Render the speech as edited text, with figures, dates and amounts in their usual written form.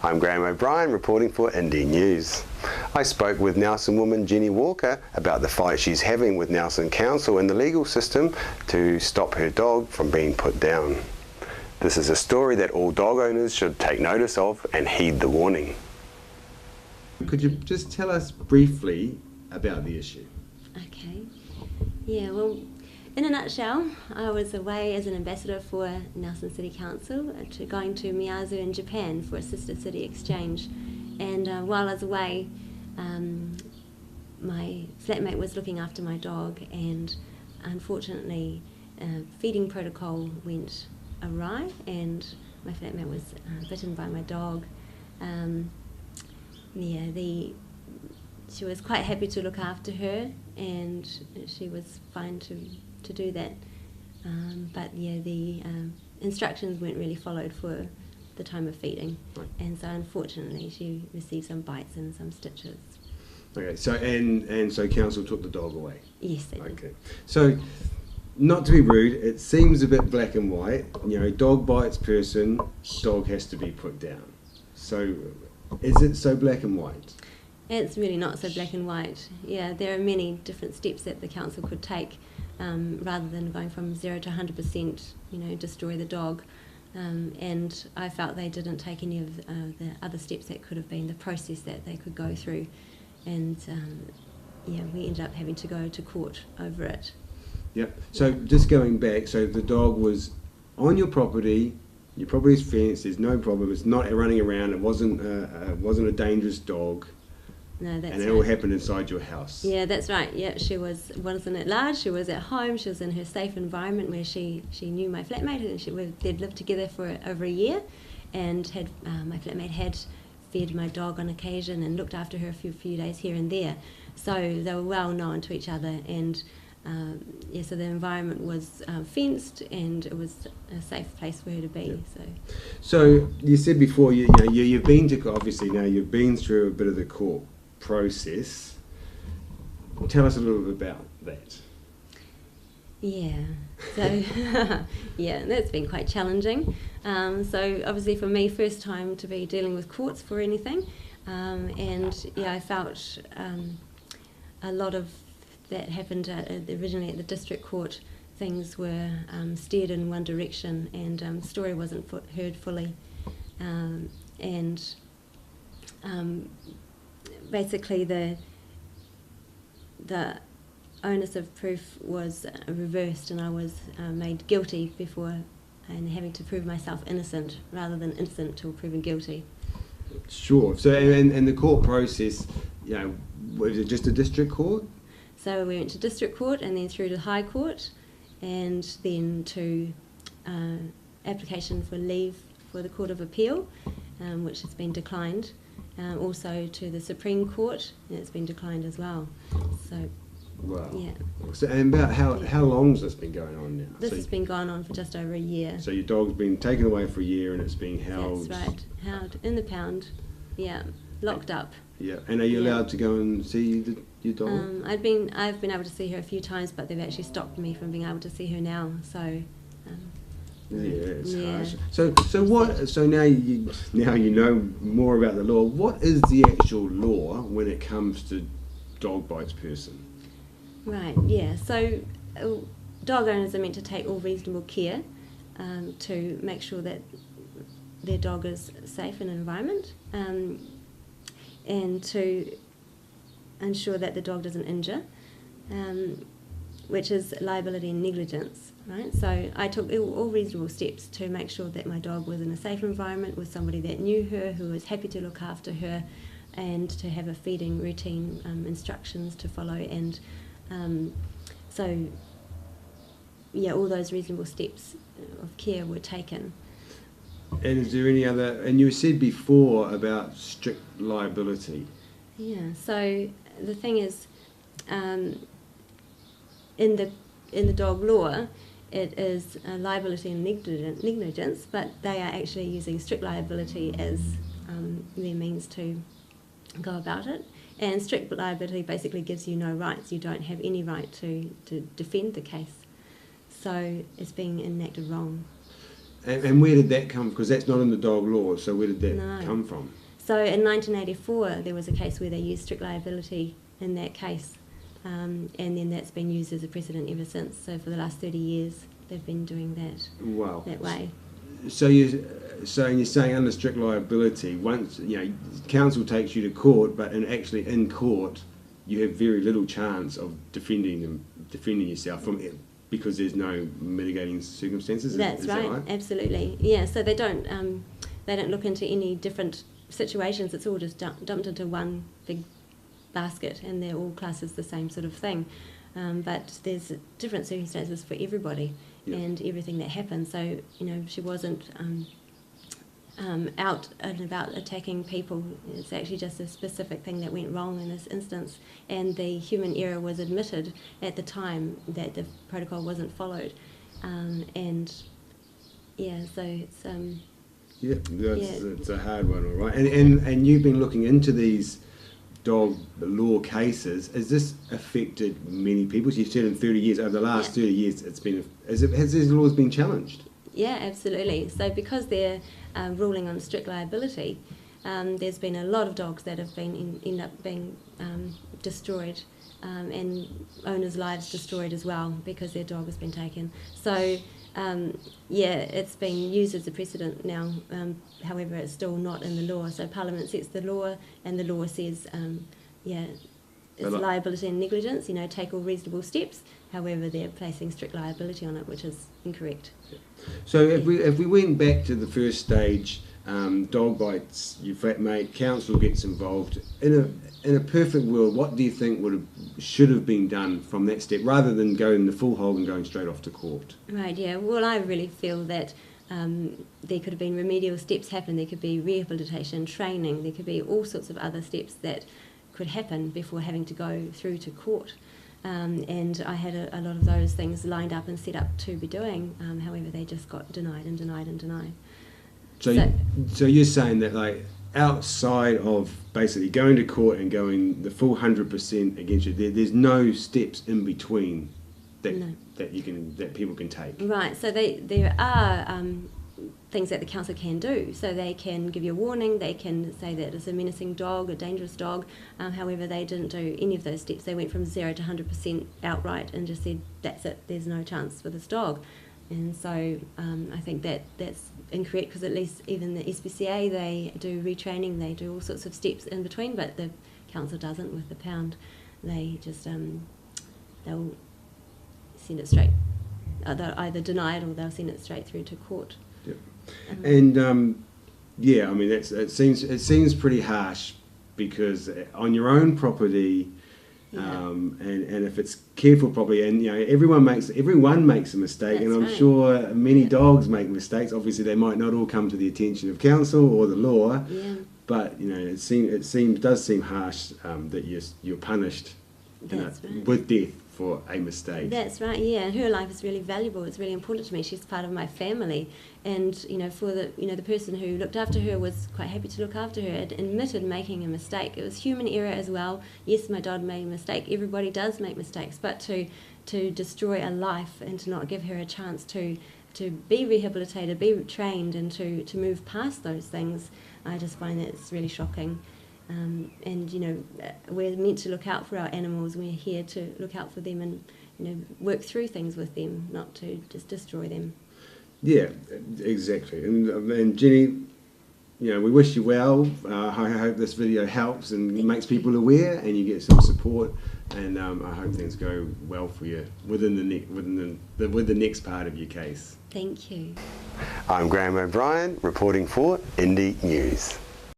I'm Graham O'Brien reporting for INDE News. I spoke with Nelson woman Jenny Walker about the fight she's having with Nelson Council and the legal system to stop her dog from being put down. This is a story that all dog owners should take notice of and heed the warning. Could you just tell us briefly about the issue? Okay. Yeah, well, in a nutshell, I was away as an ambassador for Nelson City Council going to Miyazu in Japan for a sister city exchange. And while I was away, my flatmate was looking after my dog, and unfortunately feeding protocol went awry and my flatmate was bitten by my dog. She was quite happy to look after her, and she was fine to do that. But the instructions weren't really followed for the time of feeding, and so unfortunately she received some bites and some stitches. Okay, so and so council took the dog away? Yes, they did. Okay, so not to be rude, it seems a bit black and white. You know, dog bites person, dog has to be put down. So is it so black and white? It's really not so black and white. Yeah, there are many different steps that the council could take rather than going from 0 to 100%, destroy the dog. And I felt they didn't take any of the other steps that could have been the process that they could go through. And we ended up having to go to court over it. Yep. So just going back, so the dog was on your property is fenced, there's no problem, it's not running around, it wasn't a dangerous dog. No, that's and it right. all happened inside your house. Yeah, that's right. Yeah, she wasn't at large. She was at home. She was in her safe environment where she knew my flatmate, and they'd lived together for over a year, and my flatmate had fed my dog on occasion and looked after her a few days here and there. So they were well known to each other, and so the environment was fenced, and it was a safe place for her to be. Yeah. So you said before, you've been to, obviously now you've been through a bit of the court process. Tell us a little bit about that. Yeah, so that's been quite challenging. So obviously for me, first time to be dealing with courts for anything, I felt a lot of that happened originally at the district court. Things were steered in one direction, and story wasn't heard fully, basically the onus of proof was reversed, and I was made guilty before and having to prove myself innocent rather than innocent till proven guilty. Sure. So and the court process, was it just a district court? So we went to district court and then through to High Court, and then to application for leave for the Court of Appeal, which has been declined. Also to the Supreme Court, and it's been declined as well. So, wow. Yeah. So, and about how long has this been going on now? This has been going on for just over a year. So your dog's been taken away for a year, and it's being held. That's right, held in the pound. Yeah, locked up. Yeah, and are you allowed to go and see your dog? I've been able to see her a few times, but they've actually stopped me from being able to see her now. So. It's harsh. So what? So now you know more about the law. What is the actual law when it comes to dog bites person? Right. Yeah. So dog owners are meant to take all reasonable care to make sure that their dog is safe in an environment, and to ensure that the dog doesn't injure, which is liability and negligence. Right, so I took all reasonable steps to make sure that my dog was in a safe environment with somebody that knew her, who was happy to look after her, and to have a feeding routine, instructions to follow, and all those reasonable steps of care were taken. And is there any other? And you said before about strict liability. Yeah. So the thing is, in the dog law, it is liability and negligence, but they are actually using strict liability as their means to go about it. And strict liability basically gives you no rights. You don't have any right to defend the case. So it's being enacted wrong. And where did that come? Because that's not in the dog law. So where did that No. come from? So in 1984, there was a case where they used strict liability in that case, and then that's been used as a precedent ever since. So for the last 30 years, they've been doing that Wow. that way. So you're saying under strict liability, once council takes you to court, but actually in court, you have very little chance of defending yourself from it because there's no mitigating circumstances. That's is right. That right? Absolutely. Yeah. So they don't look into any different situations. It's all just dumped into one big basket, and they're all classed as the same sort of thing. But there's different circumstances for everybody, and everything that happened. So she wasn't out and about attacking people. It's actually just a specific thing that went wrong in this instance, and the human error was admitted at the time that the protocol wasn't followed, and so it's It's a hard one, all right. And you've been looking into these dog law cases. Has this affected many people? So you've said in 30 years, over the last 30 years, has these laws been challenged? Yeah, absolutely. So because they're ruling on strict liability, there's been a lot of dogs that have end up being destroyed, and owners' lives destroyed as well because their dog has been taken. So it's been used as a precedent now. However, it's still not in the law. So Parliament sets the law, and the law says, it's liability and negligence. Take all reasonable steps. However, they're placing strict liability on it, which is incorrect. So if we went back to the first stage, dog bites your flatmate, council gets involved. In a perfect world, what do you think should have been done from that step, rather than going the full hog and going straight off to court? Right. Yeah. Well, I really feel that there could have been remedial steps happen. There could be rehabilitation, training. There could be all sorts of other steps that could happen before having to go through to court. And I had a lot of those things lined up and set up to be doing. However, they just got denied and denied and denied. So you're saying that, outside of basically going to court and going the full 100% against you, there's no steps in between that people can take. Right. So there are things that the council can do. So they can give you a warning. They can say that it's a menacing dog, a dangerous dog. However, they didn't do any of those steps. They went from 0 to 100% outright and just said, that's it. There's no chance for this dog. And so I think that's incorrect, because at least even the SPCA, they do retraining, they do all sorts of steps in between, but the council doesn't with the pound. They just, they'll send it straight. They'll either deny it or they'll send it straight through to court. Yep. And it seems pretty harsh, because on your own property, and if it's careful properly, and everyone makes a mistake. That's and I'm right. Sure many dogs make mistakes. Obviously, they might not all come to the attention of council or the law, but it does seem harsh that you're punished with death for a mistake. That's right. Yeah, and her life is really valuable. It's really important to me. She's part of my family, and for the person who looked after her was quite happy to look after her. It admitted making a mistake. It was human error as well. Yes, my dog made a mistake. Everybody does make mistakes, but to destroy a life and to not give her a chance to be rehabilitated, be trained, and to move past those things, I just find that it's really shocking. We're meant to look out for our animals. We're here to look out for them and work through things with them, not to just destroy them. Yeah, exactly. And Jenny, we wish you well. I hope this video helps and makes people aware, and you get some support. And I hope things go well for you with the next part of your case. Thank you. I'm Graham O'Brien, reporting for INDE News.